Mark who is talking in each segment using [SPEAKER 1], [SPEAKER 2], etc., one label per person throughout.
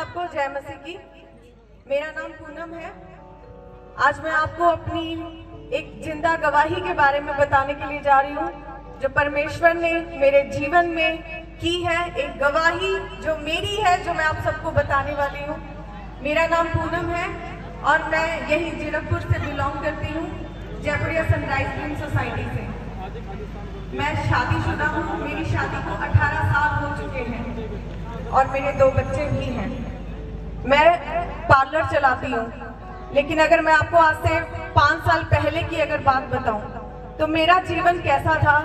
[SPEAKER 1] सबको जय मसीह की। मेरा नाम पूनम है। आज मैं आपको अपनी एक जिंदा गवाही के बारे में बताने के लिए जा रही हूँ, जो परमेश्वर ने मेरे जीवन में की है। एक गवाही जो मेरी है, जो मैं आप सबको बताने वाली हूँ। मेरा नाम पूनम है और मैं यही जीरकपुर से बिलोंग करती हूँ, जयपुरिया सनराइज फिल्म सोसाइटी से। मैं शादीशुदा हूँ। मेरी शादी को 18 साल हो चुके हैं और मेरे 2 बच्चे भी हैं। मैं पार्लर चलाती हूँ, लेकिन अगर मैं आपको आज से 5 साल पहले की अगर बात बताऊं तो मेरा जीवन कैसा था।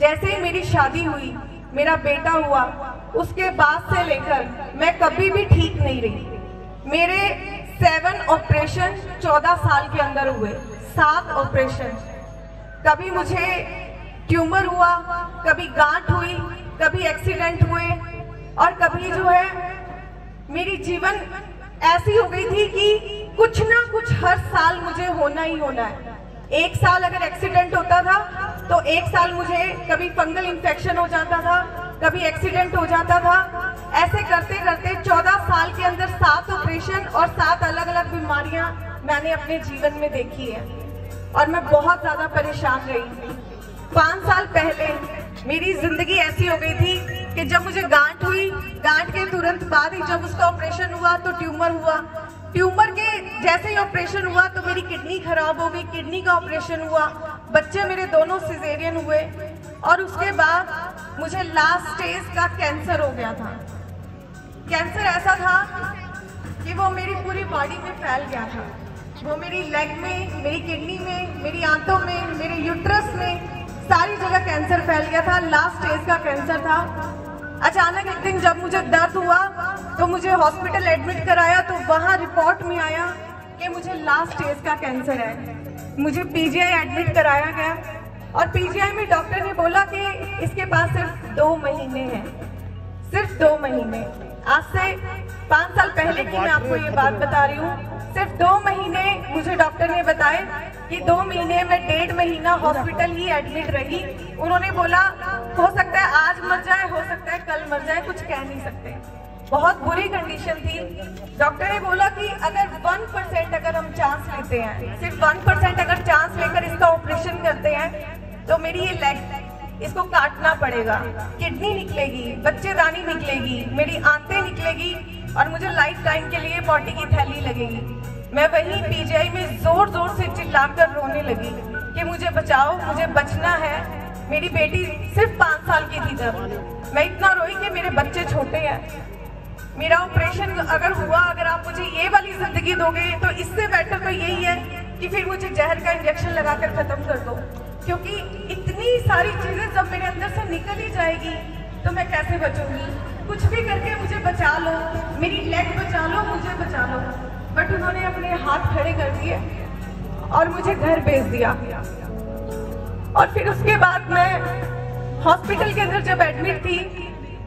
[SPEAKER 1] जैसे ही मेरी शादी हुई, मेरा बेटा हुआ, उसके बाद से लेकर मैं कभी भी ठीक नहीं रही। मेरे 7 ऑपरेशन 14 साल के अंदर हुए, 7 ऑपरेशन। कभी मुझे ट्यूमर हुआ, कभी गांठ हुई, कभी एक्सीडेंट हुए, और कभी जो है मेरी जीवन ऐसी हो गई थी कि कुछ ना कुछ हर साल मुझे होना ही होना है। एक साल अगर एक्सीडेंट होता था तो एक साल मुझे कभी फंगल इन्फेक्शन हो जाता था, कभी एक्सीडेंट हो जाता था। ऐसे करते करते 14 साल के अंदर 7 ऑपरेशन और 7 अलग अलग बीमारियां मैंने अपने जीवन में देखी है और मैं बहुत ज्यादा परेशान रही। 5 साल पहले मेरी जिंदगी ऐसी हो गई थी कि जब मुझे गांठ हुई, गांठ के तुरंत बाद ही जब उसका ऑपरेशन हुआ तो ट्यूमर हुआ। ट्यूमर के जैसे ही ऑपरेशन हुआ तो मेरी किडनी खराब हो गई, किडनी का ऑपरेशन हुआ। बच्चे मेरे दोनों सिजेरियन हुए और उसके बाद मुझे लास्ट स्टेज का कैंसर हो गया था। कैंसर ऐसा था कि वो मेरी पूरी बॉडी में फैल गया था। वो मेरी लेग में, मेरी किडनी में, मेरी आंतों में, मेरे यूट्रस में, सारी जगह कैंसर फैल गया था। लास्ट स्टेज का कैंसर था। अचानक एक दिन जब मुझे दर्द हुआ तो मुझे हॉस्पिटल एडमिट कराया, तो वहां रिपोर्ट में आया कि मुझे लास्ट स्टेज का कैंसर है। मुझे पीजीआई एडमिट कराया गया और पीजीआई में डॉक्टर ने बोला कि इसके पास सिर्फ 2 महीने हैं, सिर्फ 2 महीने। आज से 5 साल पहले की मैं आपको ये बात बता रही हूँ। सिर्फ 2 महीने मुझे डॉक्टर ने बताए कि 2 महीने में 1.5 महीना हॉस्पिटल ही एडमिट रही। उन्होंने बोला हो सकता है आज मर जाए, हो सकता है कल मर जाए, कुछ कह नहीं सकते। बहुत बुरी कंडीशन थी। डॉक्टर ने बोला कि अगर 1% अगर हम चांस लेते हैं, सिर्फ 1% अगर चांस लेकर इसका ऑपरेशन करते हैं तो मेरी ये लेग, इसको काटना पड़ेगा, किडनी निकलेगी, बच्चेदानी निकलेगी, मेरी आंतें निकलेगी और मुझे लाइफ टाइम के लिए पॉटी की थैली लगेगी। मैं वहीं पीजीआई में जोर जोर से चिल्लाकर रोने लगी कि मुझे बचाओ, मुझे बचना है। मेरी बेटी सिर्फ 5 साल की थी तब। मैं इतना रोई कि मेरे बच्चे छोटे हैं। मेरा ऑपरेशन अगर हुआ, अगर आप मुझे ये वाली जिंदगी दोगे तो इससे बेटर तो यही है कि फिर मुझे जहर का इंजेक्शन लगाकर खत्म कर दो, क्योंकि इतनी सारी चीजें जब मेरे अंदर से निकल ही जाएगी तो मैं कैसे बचूंगी। कुछ भी करके मुझे बचा लो, मेरी लेग बचा लो, मुझे बचा लो। बट उन्होंने अपने हाथ खड़े कर दिए और मुझे घर भेज दिया। और फिर उसके बाद मैं हॉस्पिटल के अंदर जब एडमिट थी,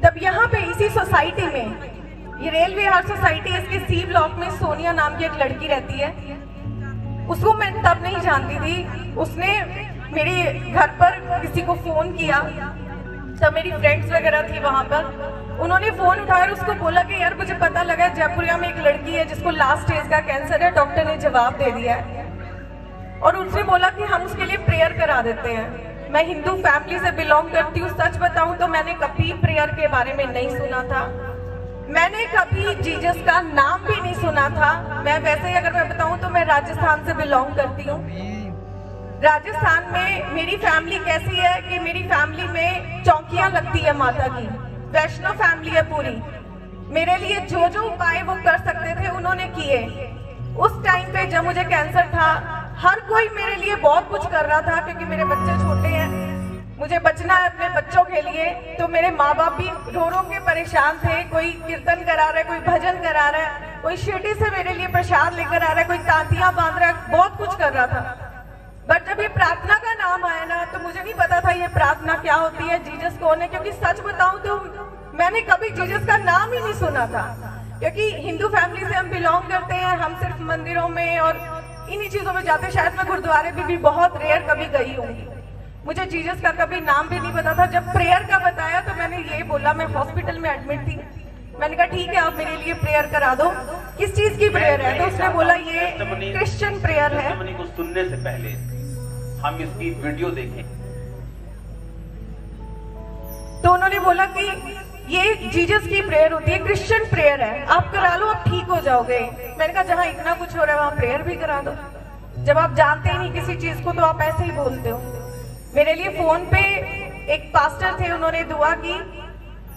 [SPEAKER 1] तब यहाँ पे इसी सोसाइटी में, ये रेलवे हार्ट सोसाइटी, इसके सी ब्लॉक में सोनिया नाम की एक लड़की रहती है। उसको मैं तब नहीं जानती थी। उसने मेरे घर पर किसी को फोन किया, तब मेरी फ्रेंड्स वगैरह थी वहां पर। उन्होंने फोन उठाया और उसको बोला कि यार मुझे पता लगा जयपुरिया में एक लड़की है जिसको लास्ट स्टेज का कैंसर है, डॉक्टर ने जवाब दे दिया है। और उसने बोला कि हम उसके लिए प्रेयर करा देते हैं। मैं हिंदू फैमिली से बिलोंग करती हूँ। सच बताऊं तो मैंने कभी प्रेयर के बारे में नहीं सुना था। मैंने कभी जीसस का नाम भी नहीं सुना था। मैं वैसे ही अगर मैं बताऊं तो मैं राजस्थान से बिलोंग करती हूँ। राजस्थान में मेरी फैमिली कैसी है कि मेरी फैमिली में चौकियां लगती है माता की, वैष्णव फैमिली है पूरी। मेरे लिए जो जो उपाय वो कर सकते थे उन्होंने किए। उस टाइम पे जब मुझे कैंसर था, हर कोई मेरे लिए बहुत कुछ कर रहा था, क्योंकि मेरे बच्चे छोटे हैं, मुझे बचना है अपने बच्चों के लिए। तो मेरे माँ बाप भी रो रो के परेशान थे। कोई कीर्तन करा रहा है, कोई भजन करा रहा है, कोई शिरडी से मेरे लिए प्रसाद लेकर आ रहा है, कोई तांतियां बांध रहा है, बहुत कुछ कर रहा था। बट जब ये प्रार्थना का नाम आया ना, तो मुझे नहीं पता था ये प्रार्थना क्या होती है, जीसस कौन है। क्योंकि सच बताऊं तो मैंने कभी जीसस का नाम ही नहीं सुना था, क्योंकि हिंदू फैमिली से हम बिलोंग करते हैं। हम सिर्फ मंदिरों में और इन्हीं चीजों में जाते। शायद मैं गुरुद्वारे भी बहुत रेयर कभी गई होंगी। मुझे जीसस का कभी नाम भी नहीं पता था। जब प्रेयर का बताया तो मैंने ये बोला, मैं हॉस्पिटल में एडमिट थी मैंने कहा ठीक है, आप मेरे लिए प्रेयर करा दो। किस चीज की प्रेयर है? तो उसने बोला ये क्रिश्चियन प्रेयर है।
[SPEAKER 2] को सुनने से पहले हम इसकी वीडियो देखें।
[SPEAKER 1] तो उन्होंने बोला कि ये जीसस की प्रेयर होती है, क्रिश्चियन प्रेयर है, आप करा लो, आप ठीक हो जाओगे। मैंने कहा जहाँ इतना कुछ हो रहा है वहाँ प्रेयर भी करा दो। जब आप जानते ही नहीं किसी चीज को तो आप ऐसे ही बोलते हो। मेरे लिए फोन पे एक पास्टर थे, उन्होंने दुआ की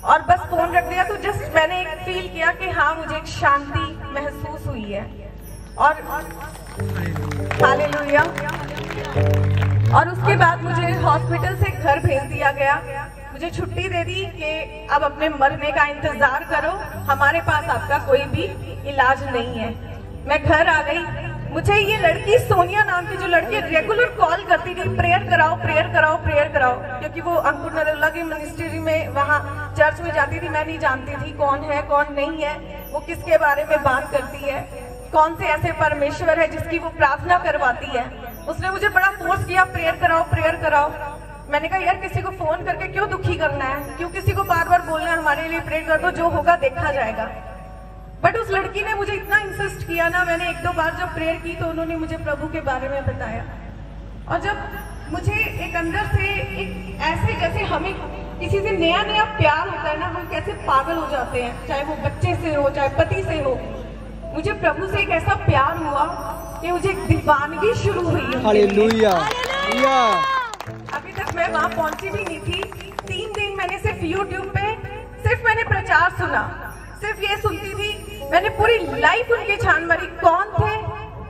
[SPEAKER 1] और बस फोन रख दिया। तो जस्ट मैंने एक फील किया कि हाँ, मुझे एक शांति महसूस हुई है। और हालेलुया। और उसके बाद मुझे हॉस्पिटल से घर भेज दिया गया, मुझे छुट्टी दे दी कि अब अपने मरने का इंतजार करो, हमारे पास आपका कोई भी इलाज नहीं है। मैं घर आ गई। मुझे ये लड़की सोनिया नाम की जो लड़की रेगुलर कॉल करती थी, प्रेयर कराओ, प्रेयर कराओ, प्रेयर कराओ, क्योंकि वो अंकुर नरुला की मिनिस्ट्री में वहाँ चर्च में जाती थी। मैं नहीं जानती थी कौन है कौन नहीं है, वो किसके बारे में बात करती है, कौन से ऐसे परमेश्वर है जिसकी वो प्रार्थना करवाती है। उसने मुझे बड़ा फोर्स किया, प्रेयर कराओ, प्रेयर कराओ। मैंने कहा यार, किसी को फोन करके क्यों दुखी करना है, क्यों किसी को बार बार बोलना है हमारे लिए प्रेयर कर दो, जो होगा देखा जाएगा। बट उस लड़की ने मुझे इतना इंसिस्ट किया ना, मैंने एक दो बार जब प्रेयर की तो उन्होंने मुझे प्रभु के बारे में बताया। और जब मुझे एक अंदर से एक ऐसे, जैसे हमें किसी से नया नया प्यार होता है ना, हम कैसे पागल हो जाते हैं, चाहे वो बच्चे से हो चाहे पति से हो। मुझे प्रभु से एक ऐसा प्यार हुआ कि मुझे एक दीवानगी शुरू हुई।
[SPEAKER 3] हालेलुया।
[SPEAKER 1] अभी तक मैं वहां पहुंची भी नहीं थी। 3 दिन मैंने सिर्फ यूट्यूब पे सिर्फ मैंने प्रचार सुना, सिर्फ ये सुनती थी। मैंने पूरी लाइफ उनकी छान मारी, कौन थे,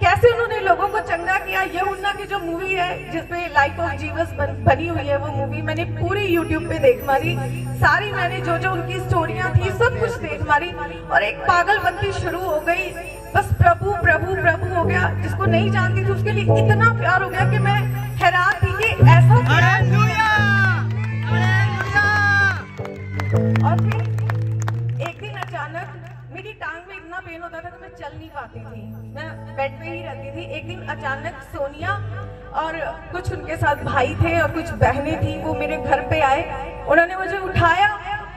[SPEAKER 1] कैसे उन्होंने लोगों को चंगा किया। यहुन्ना की जो मूवी है जिसपे लाइफ ऑफ जीसस बनी हुई है, वो मूवी मैंने पूरी यूट्यूब पे देख मारी सारी। मैंने जो जो उनकी स्टोरियां थी सब कुछ देख मारी और एक पागलपंती शुरू हो गई। बस प्रभु प्रभु प्रभु हो गया। जिसको नहीं जानती थी उसके लिए इतना प्यार हो गया कि मैं हैरान थी कि ऐसा और फिर एक दिन अचानक मेरी टांग में इतना पेन होता था कि मैं चल नहीं पाती थी, मैं बेड पे ही रहती थी। एक दिन अचानक सोनिया और कुछ उनके साथ भाई थे और कुछ बहनें थी, वो मेरे घर पे आए, उन्होंने मुझे उठाया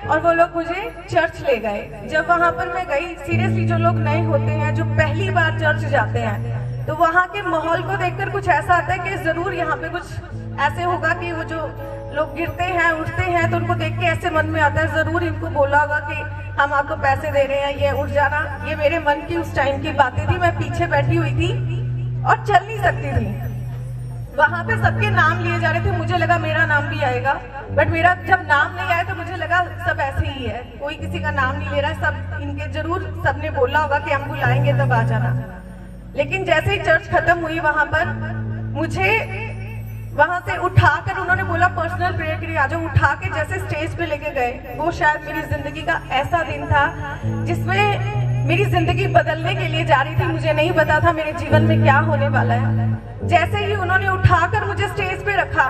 [SPEAKER 1] और वो लोग मुझे चर्च ले गए। जब वहां पर मैं गई, सीरियसली जो लोग नए होते हैं, जो पहली बार चर्च जाते हैं, तो वहां के माहौल को देखकर कुछ ऐसा आता है कि जरूर यहाँ पे कुछ ऐसे होगा कि वो जो लोग गिरते हैं उठते हैं तो उनको देख के ऐसे मन में आता है जरूर इनको बोला होगा कि हम आपको पैसे दे रहे हैं, ये उठ जाना। ये मेरे मन की उस टाइम की बातें थी। मैं पीछे बैठी हुई थी और चल नहीं सकती थी। वहां पे सबके नाम लिए जा रहे थे, मुझे लगा मेरा नाम भी आएगा, बट मेरा जब नाम नहीं आया तो मुझे लगा सब ऐसे ही है, कोई किसी का नाम नहीं ले रहा है, सब इनके जरूर सबने बोला होगा कि हम बुलाएंगे तब आ जाना। लेकिन जैसे ही चर्च खत्म हुई वहां पर मुझे वहां से उठाकर उन्होंने बोला पर्सनल प्रेयर के लिए आ जाओ। उठा के जैसे स्टेज पे लेके गए, वो शायद मेरी जिंदगी का ऐसा दिन था जिसमें मेरी जिंदगी बदलने के लिए जा रही थी। मुझे नहीं पता था मेरे जीवन में क्या होने वाला है। जैसे ही उन्होंने उठाकर मुझे स्टेज पे रखा,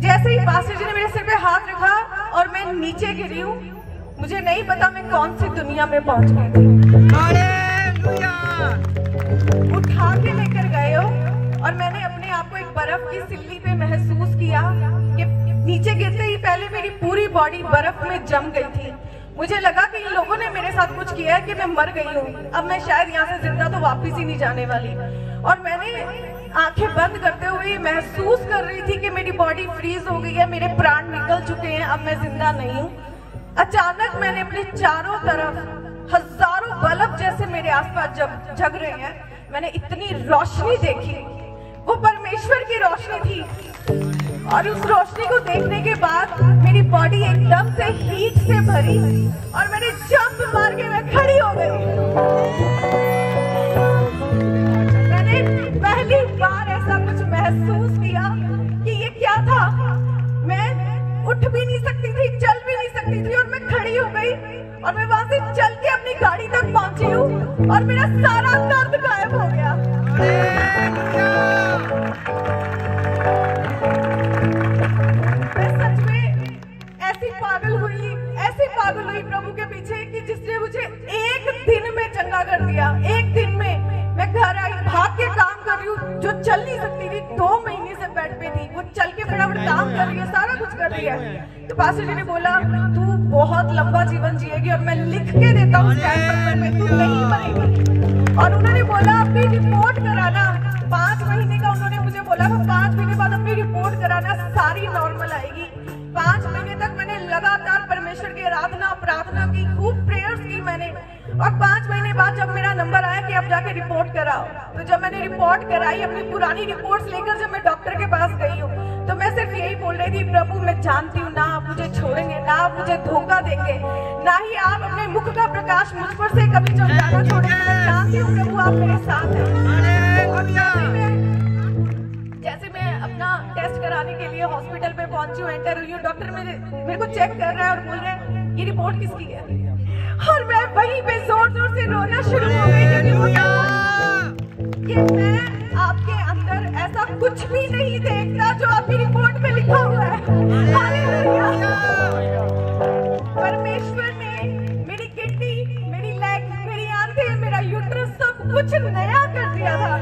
[SPEAKER 1] जैसे ही पास्टर जी ने मेरे सिर पे हाथ रखा और मैं नीचे गिरी हूँ, मुझे नहीं पता मैं कौन सी दुनिया में पहुंच गई थी। उठा के लेकर गए हो और मैंने अपने आप को एक बर्फ की सिल्ली पे महसूस किया कि नीचे गिरते ही पहले मेरी पूरी बॉडी बर्फ में जम गई थी। मुझे लगा कि इन लोगों ने मेरे साथ कुछ किया है कि मैं मर गई हूँ, अब मैं शायद यहाँ से जिंदा तो वापस ही नहीं जाने वाली। और मैंने आंखें बंद करते हुए महसूस कर रही थी कि मेरी बॉडी फ्रीज हो गई है, मेरे प्राण निकल चुके हैं, अब मैं जिंदा नहीं हूँ। अचानक मैंने अपने चारों तरफ हजारों बल्ब जैसे मेरे आसपास जग रहे हैं, मैंने इतनी रोशनी देखी, वो परमेश्वर की रोशनी थी। और उस रोशनी को देखने के बाद मेरी बॉडी एकदम से हीट से भरी और मैंने जंप मार के मैं खड़ी हो गई। मैंने पहली बार ऐसा कुछ महसूस किया कि ये क्या था। मैं उठ भी नहीं सकती थी, चल भी नहीं सकती थी और मैं खड़ी हो गई और मैं वहां से चल के अपनी गाड़ी तक पहुंची हूँ और मेरा सारा दर्द गायब हो गया। मैं सच में ऐसी पागल हुई प्रभु के पीछे कि जिसने मुझे एक दिन में चंगा कर दिया। एक दिन में मैं घर आई, भाग के काम कर रही हूँ, जो चल नहीं सकती थी, 2 महीने से बेड पे थी, वो चल के फटाफट काम कर रही है, सारा कुछ कर रही है। तो पास्टर जी ने बोला तू बहुत लंबा जीवन जिएगी और मैं लिख के देता हूँ स्कैन पेपर में, तू नहीं मरेगी। और उन्होंने बोला अपनी रिपोर्ट कराना, 5 महीने का उन्होंने मुझे बोला 5 महीने बाद अपनी रिपोर्ट कराना, सारी नॉर्मल आएगी। 5 महीने तक मैंने लगातार परमेश्वर की आराधना प्रार्थना की, खूब प्रेयर्स की मैंने। और 5 महीने बाद जब मेरा नंबर आया कि अब जाके रिपोर्ट कराओ, तो जब मैंने रिपोर्ट कराई, अपनी पुरानी रिपोर्ट्स लेकर जब मैं डॉक्टर के पास गई हूँ, तो मैं सिर्फ यही बोल रही थी, प्रभु मैं जानती हूँ ना आप मुझे छोड़ेंगे, ना आप मुझे धोखा देंगे, ना ही आप अपने मुख का प्रकाश मुझ पर से कभी जाना छोड़ेंगे। मैं जानती हूँ प्रभु आप मेरे साथ हैं। और जैसे मैं अपना टेस्ट कराने के लिए हॉस्पिटल पे पहुंची हूँ, एंटर हुई हूँ, डॉक्टर मेरे को चेक कर रहा है और बोल रहे हैं ये रिपोर्ट किसकी है। और मैं वहीं पे जोर जोर से रोना शुरू हो गई, कि मैं आपके अंदर ऐसा कुछ भी नहीं देखता जो आपकी रिपोर्ट में लिखा हुआ है। हालेलुया। परमेश्वर ने मेरी किडनी, मेरी लेग, मेरी आंखें, मेरा यूट्रस सब कुछ नया कर दिया था।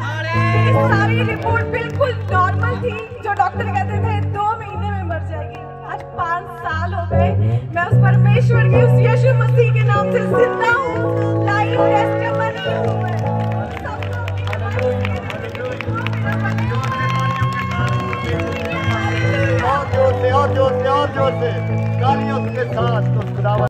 [SPEAKER 1] मेरी सारी रिपोर्ट बिल्कुल नॉर्मल थी, जो डॉक्टर कहते थे 2 महीने में मर जाएगी। आज 5 साल हो गए, मैं उस परमेश्वर के, उस यीशु मसीह के नाम से जिंदा हूँ, लाइव टेस्टिमनी हूँ।
[SPEAKER 3] और जोर से तालियों के साथ तो खुदावंद